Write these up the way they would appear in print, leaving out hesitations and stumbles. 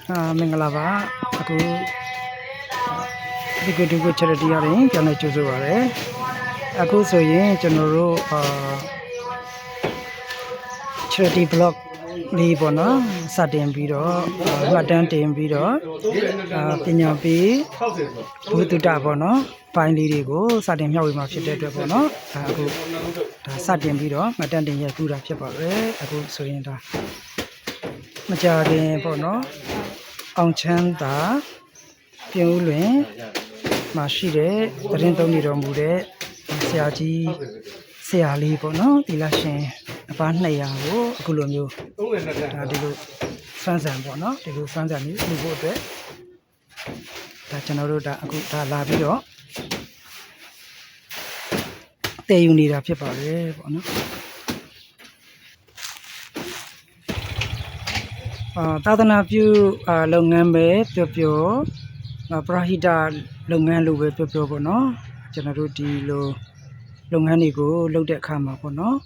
မင်္ဂလာပါအခုဒီကုတူချရတီရတယ်ပြန်လည်ကြိုဆိုပါရစေအခုဆိုရင်ကျွန်တော်တို့ချရတီ blog လေးပေါ့နော်စတင်ပြီးတော့မှတ်တမ်းတင်ပြီးတော့ပညာပေးဘုဒ္ဓတာပေါ့နော်ပိုင်းလေးတွေကိုစတင်မျှဝေမှာဖြစ်တဲ့အတွက်ပေါ့နော်အခုဒါစတင်ပြီးတော့မှတ်တမ်းတင်ရကူတာဖြစ်ပါပဲအခုဆိုရင်ဒါမကြခင်ပေါ့နော်အောင်ချမ်းသာပြင်ဦးလွင်မှာရှိတဲ့သတင်းသုံးနေတော်မူတဲ့ဆရာကြီးဆရာလေးပေါ့နော်ဒီလရှင်အပား200ကိုအခုလိုမျိုးဒါဒီလိုစမ်းစံပေါ့နော်ဒီလိုစမ်းစံနေပြီးဖို့အတွက်ဒါကျွန်တော်တို့ဒါအခုဒါလာပြီးတော့တည်ယူနေတာဖြစ်ပါတယ်ပေါ့နော်သာသနာပြုလုပ်ငန်းပဲပြောပရဟိတလုပ်ငန်းလိုပဲပြောပေါ့နော်ကျွန်တော်တို့ဒီလိုလုပ်ငန်းတွေကိုလုပ်တဲ့အခါမှာပေါ့နော်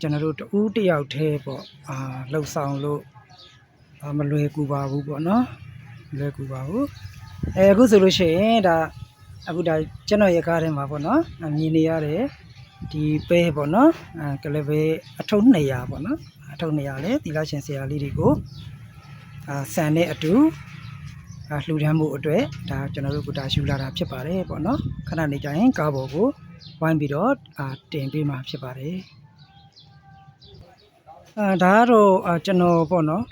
ကျွန်တော်တို့တဦးတယောက်တည်းပေါ့လှုပ်ဆောင်လို့မလွယ်ကူပါဘူးပေါ့နော်မလွယ်ကူပါဘူးအခုဆိုလို့ရှိရင်ဒါအခုဒါကျွန်တော်ရဲ့ကားထဲမှာပေါ့နော်မြင်နေရတယ်ဒီပဲပေါ့နော်ကလည်းပဲအထုပ်200ပေါ့နော်အထုပ်200လေသီလရှင်ဆရာလေးတွေကိုဆန်နဲ့အတူလှူဒန်းမှုအတွက်ဒါကျွန်တော်တို့ကဒါယူလာတာဖြစ်ပါတယ်ပေါ့နော်ခဏနေကြရင်ကားပေါ်ကိုဝိုင်းပြီးတော့တင်ပေးမှာဖြစ်ပါတယ်ဒါကတော့ကျွန်တော်ပေါ့နော်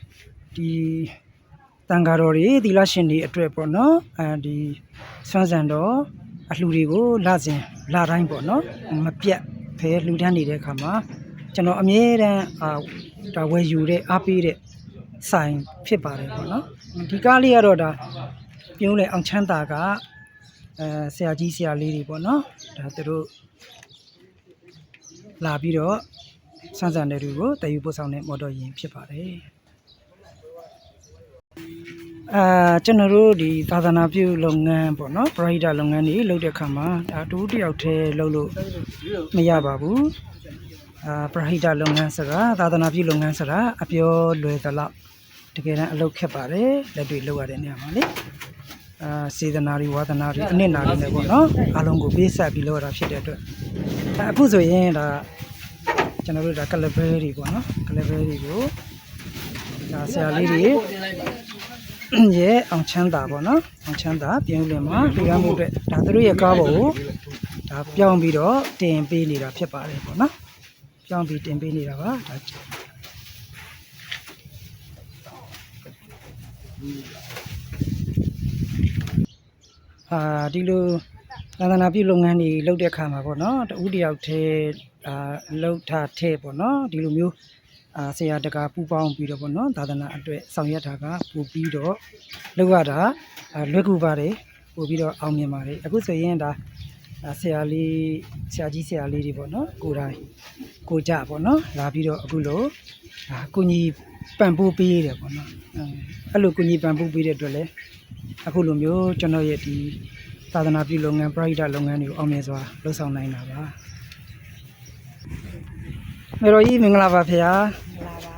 ဒီတန်ဃာတော်တွေသီလရှင်တွေအတွက်ပေါ့နော်ဒီဆွမ်းဆန်တော်အလှူတွေကိုလတိုင်းပေါ့နော်မပြတ်ဖဲလှူဒန်းနေတဲ့အခါမှာကျွန်တော်အမြဲတမ်းဒါဝယ်ယူတဲ့အားပေးတဲ့ဆိုင်ဖြစ်ပါတယ်ပေါ့နော်ဒီကားလေးကတော့ဒါပြုံးလေအောင်ချမ်းသာကဆရာကြီးဆရာလေးတွေပေါ့နော်ဒါသူတို့လာပြီးတော့စမ်းစမ်းတဲ့သူကိုတည်ယူပို့ဆောင်တဲ့မော်တော်ယာဉ်ဖြစ်ပါတယ်ကျွန်တော်တို့ဒီသာသနာပြုလုပ်ငန်းပေါ့နော်ပရိဒါလုပ်ငန်းတွေလုပ်တဲ့အခါမှာဒါတူတယောက်တည်းလုပ်လို့မရပါဘူးပရိဒါလုပ်ငန်းဆိုတာသာသနာပြုလုပ်ငန်းဆိုတာအပြောလွယ်သလောက်တကယ်တမ်းအလုပ်ခက်ပါတယ်လက်တွေ့လုပ်ရတဲ့နေရာမှာလေစေတနာတွေဝါသနာတွေအနစ်နာတွေနဲ့ပေါ့နော်အားလုံးကိုပေးဆက်ပြီးလုပ်ရတာဖြစ်တဲ့အတွက်အခုဆိုရင်ဒါကျွန်တော်တို့ဒါကလဘဲတွေပေါ့နော်ကလဘဲတွေကိုဒါဆရာလေးတွေရဲ့အောင်ချမ်းသာပေါ့နော်အောင်ချမ်းသာပြင်ဦးလွင်မှာလူရမ်းမှုအတွက်ဒါသူတို့ရဲ့ကားပေါ်ကိုဒါပြောင်းပြီးတော့တင်ပေးနေတာဖြစ်ပါတယ်ပေါ့နော်ပြောင်းပြီးတင်ပေးနေတာပါဒါဒီလိုသာသနာပြုလုပ်ငန်းတွေလုပ်တဲ့အခါမှာပေါ့နော်တဦးတယောက်တည်းလှုပ်ထားတဲ့ပေါ့နော်ဒီလိုမျိုးဆရာတကာပူပေါင်းပြီးတော့ပေါ့နော်သာသနာအတွက်ဆောင်ရွက်တာကပို့ပြီးတော့လုပ်ရတာလွယ်ကူပါတယ်ပို့ပြီးတော့အောင်မြင်ပါတယ်အခုဆိုရင်ဒါဆရာကြီးဆရာလေးတွေပေါ့နော်ကိုတိုင်းကိုကြပေါ့နော်လာပြီးတော့အခုလိုကိုကြီးပံ့ပိုးပေးရတယ်ပေါ့နော်အဲ့လိုကိုကြီးပံ့ပိုးပေးတဲ့အတွက်လည်းအခုလိုမျိုးကျွန်တော်ရဲ့ဒီသာသနာပြုလုပ်ငန်းပရိဒါလုပ်ငန်းတွေကိုအောင်မြင်စွာလုပ်ဆောင်နိုင်တာပါမေတော်ကြီးမင်္ဂလာပါဖေဟာမင်္ဂလာပါ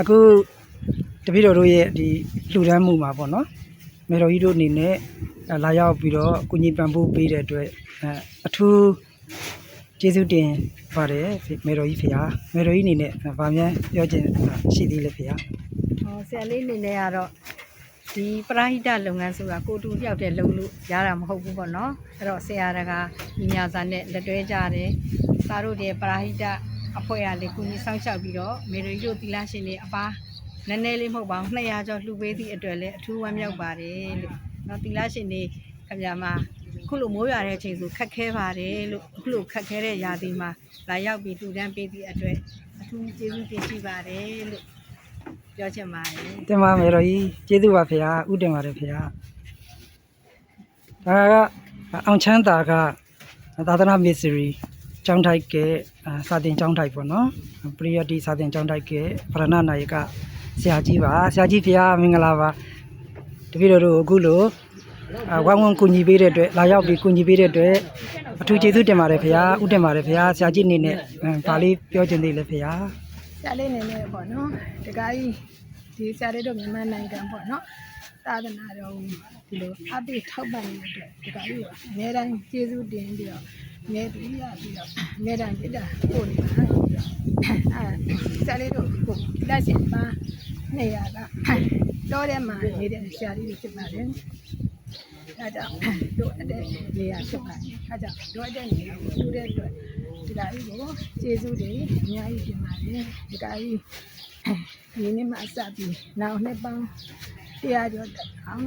အခုတပည့်တော်တို့ရဲ့ဒီလှူဒန်းမှုမှာပေါ့နော်မေတော်ကြီးတို့အနေနဲ့လာရောက်ပြီးတော့ကုညီပံ့ပိုးပေးတဲ့အတွက်အထူးကျေးဇူးတင်ပါတယ်မေတော်ကြီးဖေဟာမေတော်ကြီးအနေနဲ့ဗာမြန်ပြောချင်ရှိသေးလေဖေဟာဆရာလေးအနေနဲ့ကတော့ဒီပရိဟိတလုပ်ငန်းဆိုတာကိုတူတယောက်တည်းလုပ်လို့ရတာမဟုတ်ဘူးပေါ့နော်အဲ့တော့ဆရာတကာညီညာစာနဲ့လက်တွဲကြတယ်သားတို့တဲ့ပရိဟိတအဖွဲ့အစည်းလေးကုညီဆောင်ရှောက်ပြီးတော့မေရီတို့သီလရှင်တွေအပါနည်းနည်းလေးမဟုတ်ပါဘူး200ကျော်လှူပေးသည့်အတွက်လည်းအထူးဝမ်းမြောက်ပါတယ်လို့နော်သီလရှင်တွေခင်ဗျာမှာခုလိုမိုးရွာတဲ့အချိန်ဆိုခက်ခဲပါတယ်လို့အခုလိုခက်ခဲတဲ့ရာသီမှာလာရောက်ပြီးလှူဒန်းပေးသည့်အတွက်အထူးကျေးဇူးတင်ရှိပါတယ်လို့ပြောချင်ပါတယ်တင်ပါမယ်တော်ကြီးကျေးဇူးပါဖေဟာဥတင်ပါတယ်ဖေဟာဒါကအောင်ချမ်းသာကသာသနာမစ္စရီကျောင်းထိုက်ကစာတင်ကျောင်းထိုက်ပေါ့နော်ပရိယတ်တိစာတင်ကျောင်းထိုက်ကဗရဏနာယကဆရာကြီးပါဆရာကြီးဖေဟာမင်္ဂလာပါတပည့်တော်တို့အခုလိုဝမ်းဝမ်းကူညီပေးတဲ့အတွက်လာရောက်ပြီးကူညီပေးတဲ့အတွက်အထူးကျေးဇူးတင်ပါတယ်ဖေဟာဥတင်ပါတယ်ဖေဟာဆရာကြီးအနေနဲ့ဗာလေးပြောချင်သေးလေဖေဟာဆရာလေးအနေနဲ့ပေါ့နော်တခါကြီး ဒီဆရာလေးတို့မြန်မာနိုင်ငံပေါ့နော်သာသနာတော်ဒီလိုအပိထောက်ပံ့နေတဲ့ဒီကလေးကအများတိုင်းကျေးဇူးတင်ပြီးတော့ငယ်ပြီးရပြီးတော့အများတိုင်းပြတာပို့နေပါပြီးတော့ဆရာလေးတို့ကိုလက်ရှင်ပါနေရတာတော့ထဲမှာနေတဲ့ဆရာလေးတွေဖြစ်ပါတယ်ဒါကြောင့်တို့အတဲ့နေရာဖြစ်ပါတယ်အဲကြောင့်တို့အတဲ့နေရာကိုတူတဲ့အတွက်ဒီကလေးကိုကျေးဇူးတွေအများကြီးတင်ပါတယ်ဒီကလေးဒီနေ့မှစပြီးနောက်နှစ်ပေါင်းတရားကျော်အောင်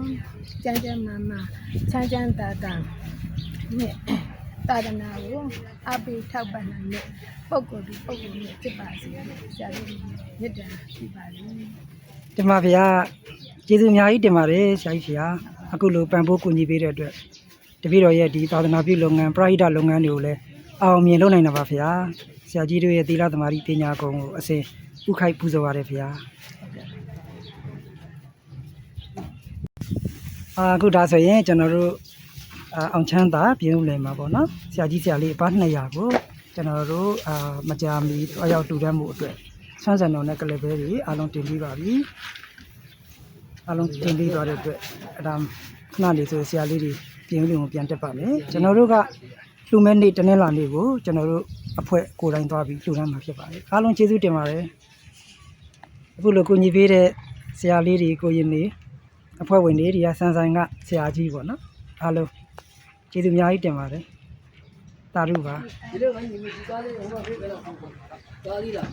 ကျန်းကျန်းမာမာချမ်းချမ်းသာသာနဲ့သာသနာကိုအပိထောက်ပံ့နိုင်တဲ့ပုဂ္ဂိုလ်ဒီပုဂ္ဂိုလ်နဲ့ဖြစ်ပါစေလို့ဆရာလေးမြတ်တာရှိပါလေ တင်ပါဗျာကျေးဇူးအများကြီးတင်ပါတယ်ဆရာကြီးဗျာအခုလိုပံ့ပိုးကူညီပေးတဲ့အတွက်တပည့်တော်ရဲ့ဒီသာသနာပြုလုပ်ငန်းပရိဟိတလုပ်ငန်းတွေကိုလည်းအောင်မြင်လုပ်နိုင်တာပါဗျာဆရာကြီးတို့ရဲ့သီလသမารိပညာကုံကိုအစဉ်ဥခိုက်ပူဇော်ပါတယ်ဗျာအခုဒါဆိုရင်ကျွန်တော်တို့အောင်ချမ်းသာပြည်ဦးလယ်မှာပေါ့နော်ဆရာကြီးဆရာလေးအပါ200ကိုကျွန်တော်တို့မကြာမီအရောက်တူတတ်မှုအတွက်ဆွမ်းဆန်တော်နဲ့ကလစ်ဘဲတွေအားလုံးတင်ပြီးပါပြီအားလုံးတင်ပြီးသွားတဲ့အတွက်အဲ့ဒါခဏလေးဆိုဆရာလေးတွေပြည်ဦးလယ်ကိုပြန်တက်ပါမယ်ကျွန်တော်တို့ကလူမဲနေ့တနင်္လာနေ့ကိုကျွန်တော်တို့အဖွဲ့ကိုယ်တိုင်သွားပြီးလှူဒါန်းမှာဖြစ်ပါတယ်အားလုံးကျေးဇူးတင်ပါတယ်အခုလိုကိုညီပေးတဲ့ဆရာလေးတွေကိုရင်နေအဖွဲ့ဝင်တွေဒီကဆန်ဆိုင်ကဆရာကြီးပေါ့နော်အားလုံးကျေးဇူးအများကြီးတင်ပါတယ်တာရုပါ ဒီလိုကညီမကြီးသားလေးဟိုမှာပြေးပဲတော့သွားသေးလား